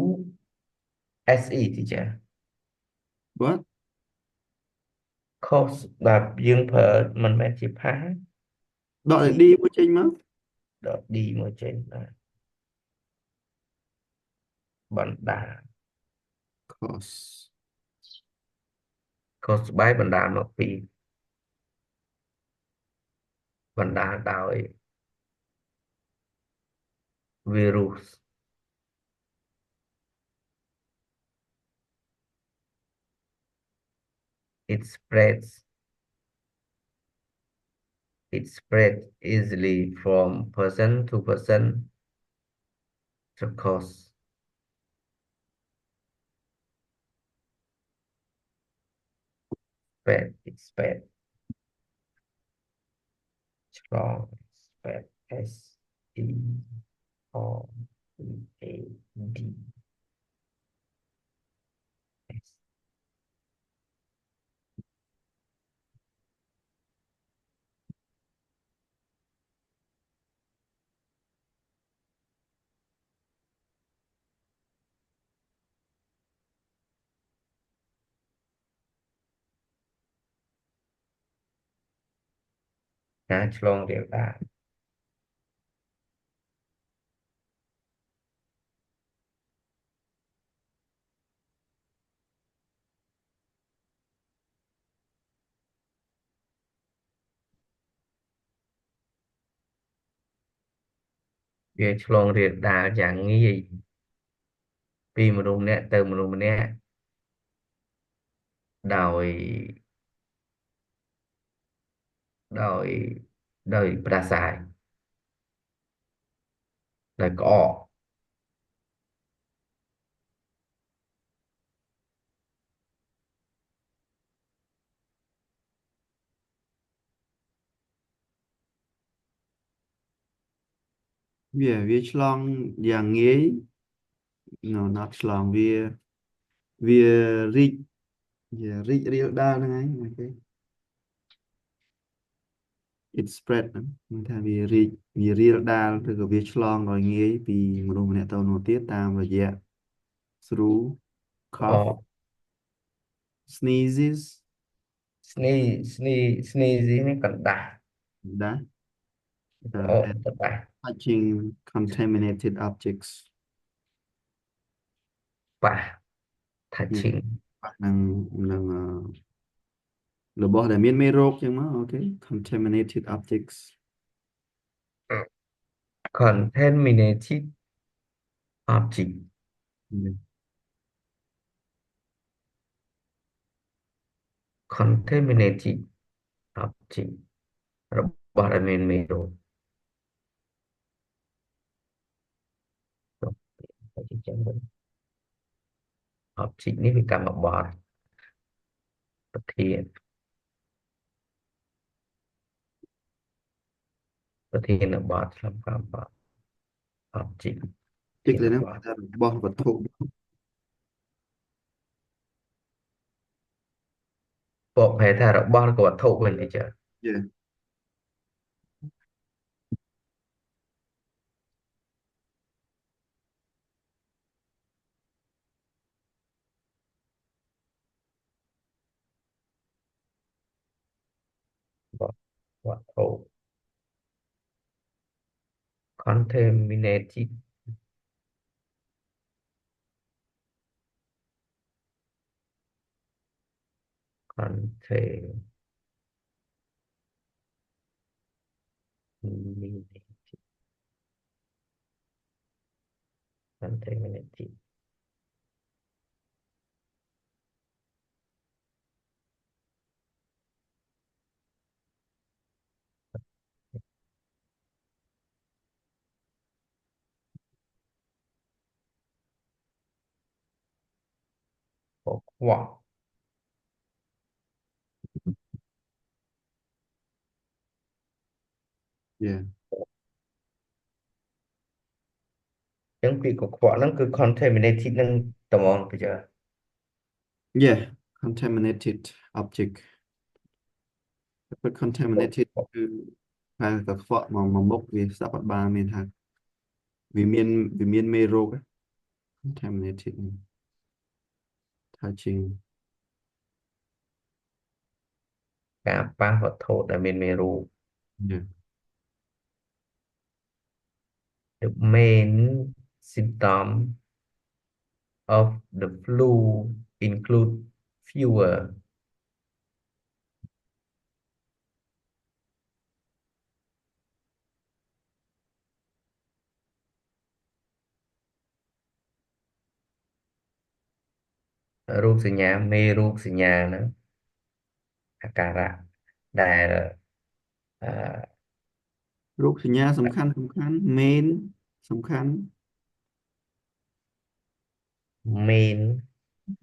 S E ទីចា what cause ដែលយើងប្រើមិនមែនជាផា ដក C តែ D មួយចេញមក ដក D មកចេញបាទបណ្ដាល cause cause បែបបណ្ដាលមកពីបណ្ដាលដោយ virus it spreads it spread easily from person to person to cause spread it spread ឆ្លង spread S E O A D S ការឆ្លងរាលដាលវាឆ្លងរាលដាលយ៉ាងងាយពីមនុស្សម្នាក់ទៅមនុស្សម្នាក់ដោយដោយដោយប្រាស្រ័យដោយក្អកវាឆ្លងយ៉ាងងាយ no not ឆ្លងវារីកវារីករាលដាលហ្នឹងឯងអូខេ it spread ហ្នឹងមានថាវារាលដាលឬក៏វាឆ្លងដោយងាយពីមនុស្សម្នាក់ទៅមនុស្សទៀតតាមរយៈ through ក្អ cough ក sneezes sneeze នេះកណ្ដាស់ that ក្អក and កណ្ដាស់ touching contaminated objects ប៉ះ នេះ touching នឹងរបស់ដែលមានមេរោគចឹងមកអូខេ contaminated objects contaminated object contaminated object របស់ដែលមានមេរោគទៅជាចឹងវិញ object នេះវាកម្មបត្តិប្រធានបត្តិឆ្លងកម្មបត្តិ object ទីធាកន្លែងហ្នឹងនបត្តិថារបស់វត្ថុបកប្រែថារបស់ក៏វត្ថុវិញទេចា yeah វត្ថុ contaminated contaminated contaminated កខ្វក់ yeah អញ្ចឹងពាក្យកខ្វក់ហ្នឹងគឺ contaminated ហ្នឹងត្មងទៅចើ yeah contaminated object ពិត ក contaminated ខ្វក់គឺហើយកខ្វក់មកមុខវាស្ដាប់អត់បានមានថាវាមានមេរោគ contaminated touching ការប៉ះវត្ថុដែលមានមេរោគ yeah the main symptom of the flu include fever រោគសញ្ញាមេរោគសញ្ញាហ្នឹងអាការៈដែលអឺ រោគសញ្ញាសំខាន់ main សំខាន់ main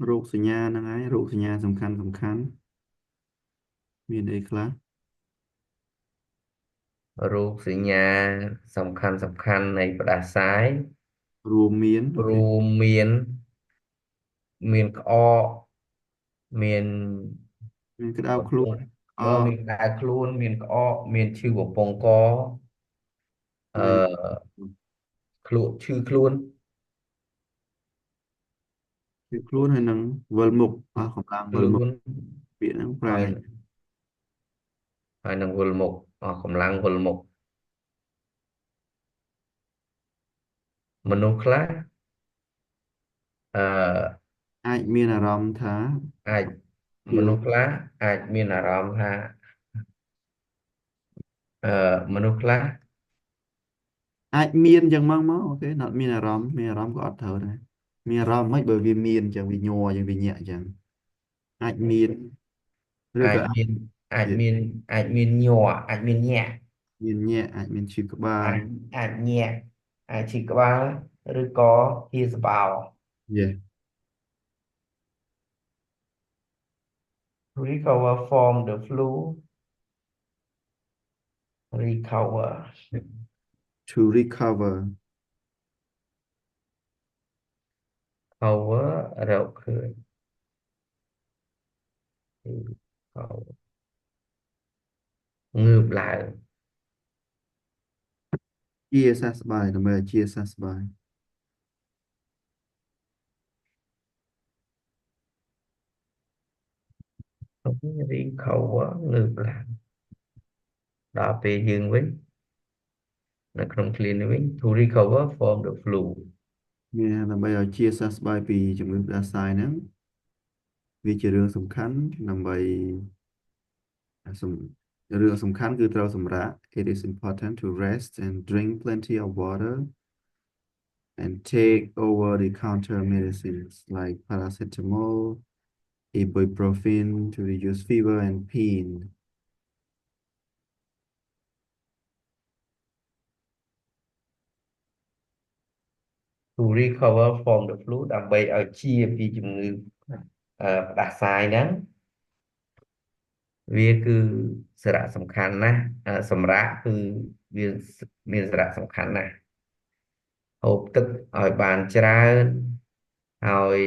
រោគសញ្ញាហ្នឹងហើយរោគសញ្ញាសំខាន់មានអីខ្លះរោគសញ្ញាសំខាន់នៃផ្ដាសាយរួមមានអូខេរួមមានក្អកមានមានក្តៅកំពុងខ្លួនអមានក្តៅខ្លួនមានក្អកមានឈឺបំពង់កអហើយឺខ្លួនឈឺខ្លួន គឺខ្លួនហើយនឹងវិលមុខអស់កម្លាំងវិលមុខខ្លួនពាក្យហ្នឹងប្រើហើយថាហើយនឹងវិលមុខអស់កម្លាំងវិលមុខមនុស្សខ្លះអឺអាចមានអារម្មណ៍ថាអាចមនុស្សខ្លះអាចមានអារម្មណ៍ថាមនុស្សខ្លះអាចមានអញ្ចឹងមកអូខេអត់មានអារម្មណ៍ក៏អត់ត្រូវដែរមានអារម្មណ៍មិនបើវាមានអញ្ចឹងវាញ័រអញ្ចឹងវាញាក់អញ្ចឹងអាចមានឬអាចក៏អាចមានអាចមានអាចមានញ័រអាចមានញាក់មានញាក់អាចមានឈឺក្បាលអាចញាក់អាចឈឺក្បាលឬក៏ហៀសបោ យេ recover from the flu recover to recover cover រកឃើញ recover ងើបឡើង ជាសះស្បើយដើម្បីឲ្យជាសះស្បើយ recover ងើបឡើងដល់ពេលយើងវិញនៅក្នុង clean នេះវិញ to recover from the flu មានដើម្បីឲ្យជាសះស្បើយពីជំងឺផ្ដាសាយហ្នឹងវាជារឿងសំខាន់ដើម្បីសំរឿងសំខាន់គឺត្រូវសម្រាក It is important to rest and drink plenty of water and take over the counter medicines like paracetamol ibuprofen to reduce fever and pain to recover from the flu ដើម្បីឲ្យជាពីជំងឺផ្ដាសាយហ្នឹងវាគឺសារៈសំខាន់ណាស់សម្រាប់គឺវាមានសារៈសំខាន់ណាស់ហូបទឹកឲ្យបានច្រើនហើយ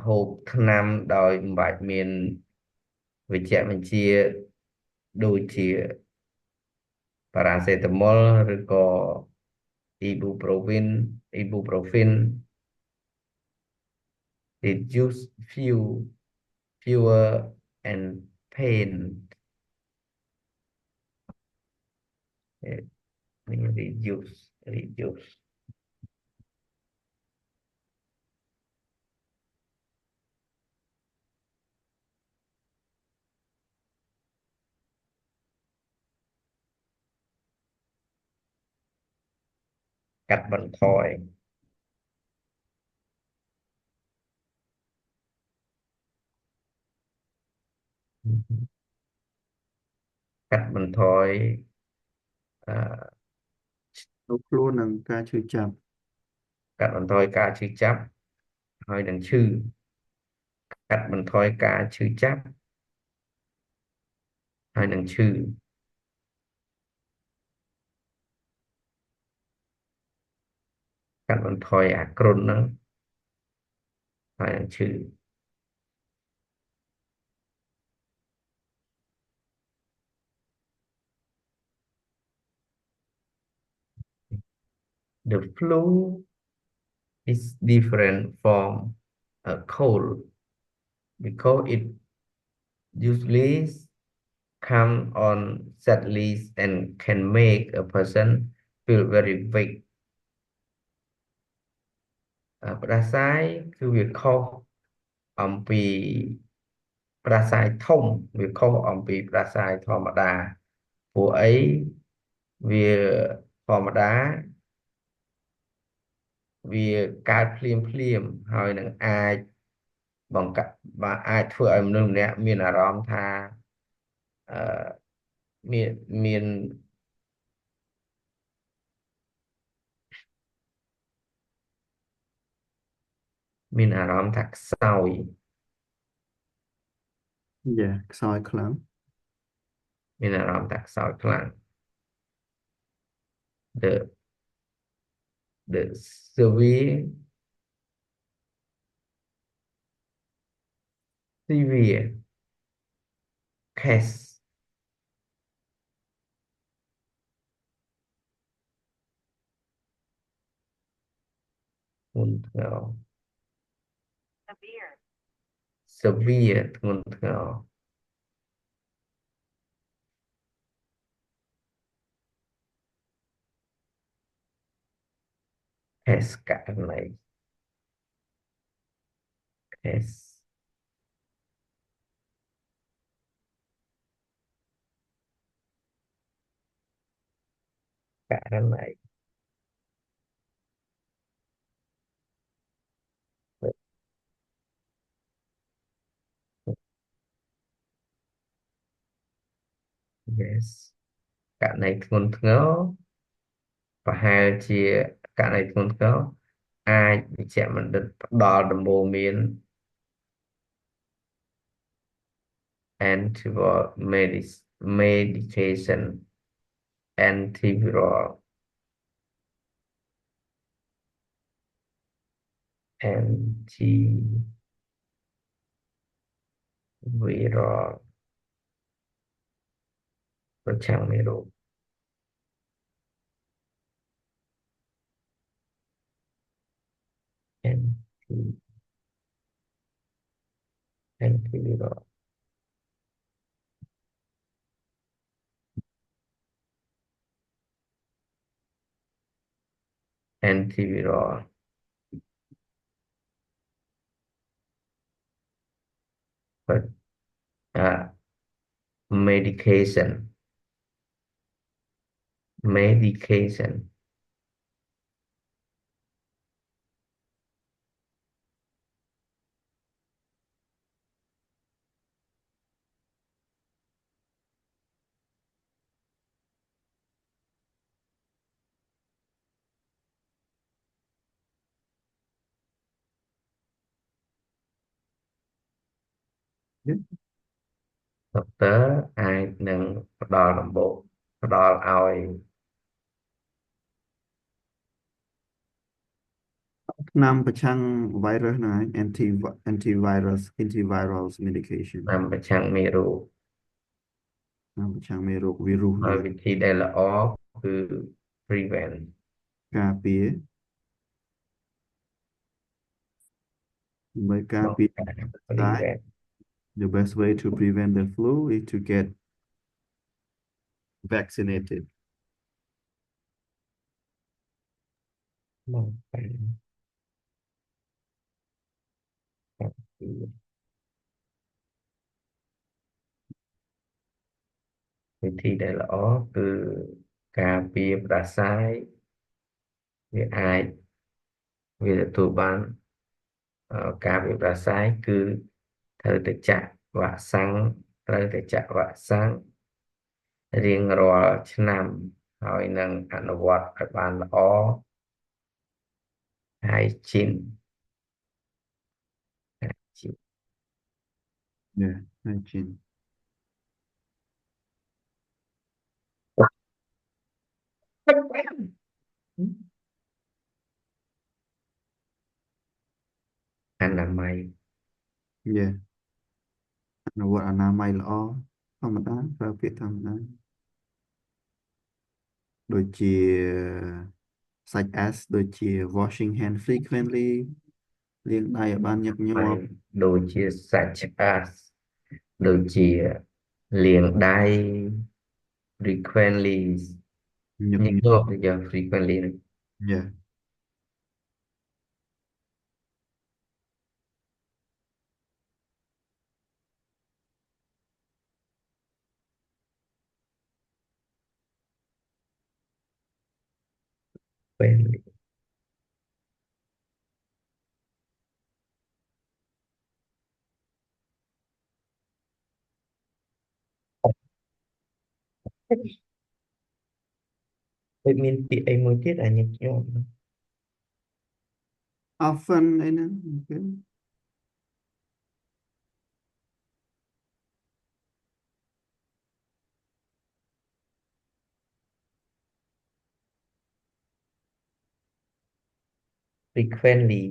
ហូបថ្នាំដោយមិនបាច់មានវេជ្ជបញ្ជាដូចជាប៉ារ៉ាសេតាមុលឬក៏អ៊ីប៊ូប្រូវីនអ៊ីប៊ូប្រូហ្វីន reduce fever and pain នេះ reduce កាត់បន្ថយកាត់បន្ថយអឺនៅខ្លួននឹងការឈឺចាប់កាត់បន្ថយការឈឺចាប់ ហើយនឹងឈឺកាត់បន្ថយការឈឺចាប់ហើយនឹងឈឺកាត់បន្ថយអាគ្រុនហ្នឹងហើយនឹងឈឺ The flu is different from a cold because it usually come on suddenly and can make a person feel very weak ផ្ដាសាយគឺវាខុសអំពីផ្ដាសាយធំវាខុសអំពីផ្ដាសាយធម្មតាព្រោះអីវាធម្មតាវាកើតភ្លាមហើយនឹងអាចបង្កបាទអាចធ្វើឲ្យមនុស្សម្នាក់មានអារម្មណ៍ថាអឺមានមានមានអារម្មណ៍ថាខ្សោយ yeah ខ្សោយខ្លាំង មានអារម្មណ៍ថាខ្សោយខ្លាំង the the severe case ធ្ងន់ធ្ងរ severe ធ្ងន់ធ្ងរ case ករណី case ករណី yes ករណីធ្ងន់ធ្ងរប្រហែលជាករណីធ្ងន់ធ្ងរអាចវិជ្ជបណ្ឌិតផ្ដល់ដំបូន្មាន antiviral medication antiviral antiviral ប្រឆាំងមេរោគ anti antiviral antiviral but medication medication ដុកទ័រអាចនឹងផ្ដល់ដំបូន្មានផ្ដល់ឲ្យ ថ្នាំប្រឆាំង virus ហ្នឹងឯង antivirus medication តាមប្រឆាំងមេរោគថ្នាំប្រឆាំងមេរោគវីរុសហើយហ្នឹងវិធីដែលល្អគឺ prevent ការពារដើម្បីការពារ prevent the best way to prevent the flu is to get vaccinated មកតាមការពារវិធីដែលល្អគឺការពារផ្ដាសាយវាអាចវាទទួលបានការពារផ្ដាសាយគឺត្រូវតែចាក់វ៉ាក់សាំងត្រូវតែចាក់វ៉ាក់សាំងរៀងរាល់ឆ្នាំហើយនឹងអនុវត្តឲ្យបានល្អហើយជិន Yeah, hygiene. Anabai យ៉ាអនុវត្តអនាម័យល្អធម្មតាប្រើពាក្យធម្មតាដូចជាសាច់ S ដូចជា washing hand frequently លាងដៃឲ្យបានញឹកញាប់ ដូចជាសាច់ឆ្កាសដូចជាលាងដៃ frequently ញឹកញឹកញាប់ញាប់ទៅយក frequently ហ្នឹង យ៉ា frequently ដូចមានពាក្យអីមួយទៀតអាញឹកញាប់ often អីហ្នឹងអូខេ frequently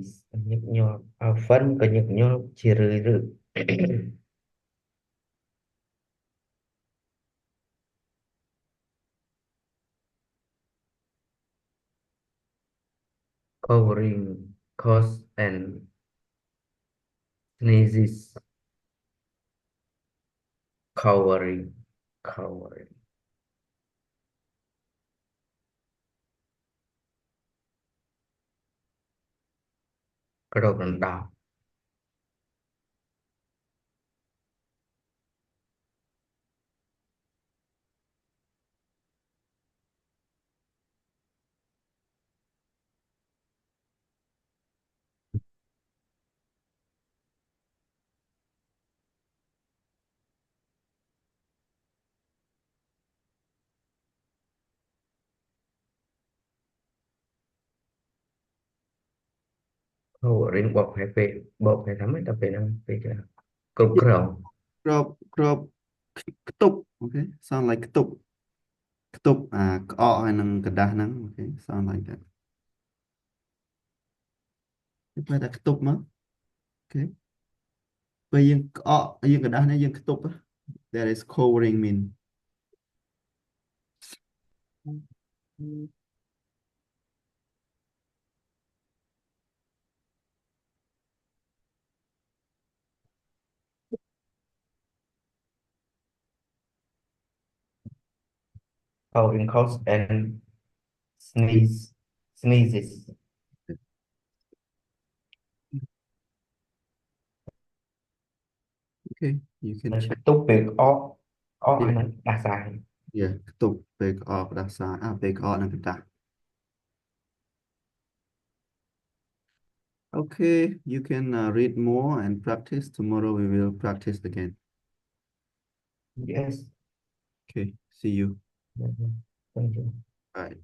ញឹកញាប់ often ក៏ញឹកញាប់ជារឿយៗ covering coughs and sneezes covering covering គ្របដណ្ដប់ covering បកប្រែពេលបកប្រែថាម៉េចដល់ពេលហ្នឹងពេលច្រើនគ្រប់គ្រង ក្របខ្ទប់អូខេ sound like ខ្ទប់ក្អកហើយនឹងกระดาษហ្នឹងអូខេ sound like that គេប្រើតែខ្ទប់មកអូខេពេលយើងក្អកយើងกระดาษនេះយើងខ្ទប់ that is covering mean covering coughs and sneezes okay you can check ទុកពេលអកអកអា yeah ហ្នឹងដាសាយ yeah ខ្ទប់ពេលក្អកกระดาษសាពេលក្អកនឹងกระดาษ okay you can read more and practice tomorrow we will practice again yes okay see you thank you bye